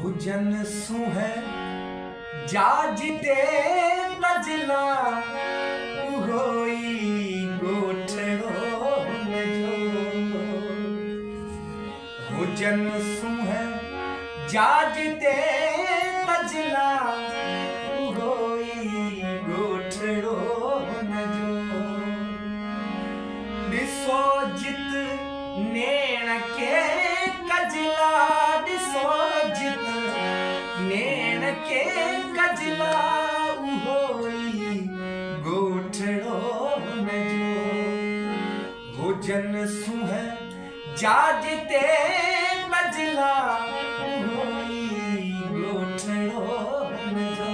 Heusen सुहे जाजते Tajla उहोई गोठड़ो में जो। हुजन सुहे जाजते तजला उहोई गोठड़ो में जो। दिसो जित नेण के कजला, दिसो जित नेण के कजला उहोई गोठड़ो में जो। हुजन सुहे जाजते तजला उहोई गोठड़ो में जो।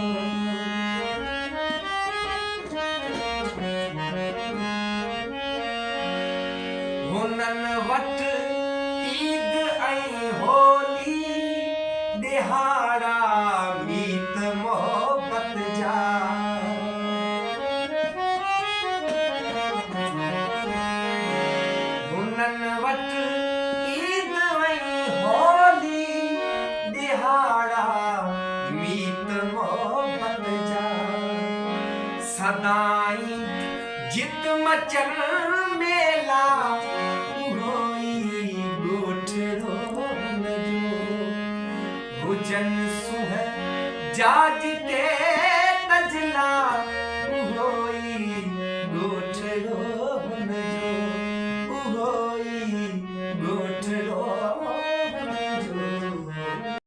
हुनन वट ईद ऐं होली दिहाड़ा मीत मोहब्बत जा। हुनन वट ईद ऐं होली दिहाड़ा मीत मोहब्बत जा। सदाई जित मचन मेला उहोई गोठड़ो में जो। हुजन सुहे जाजते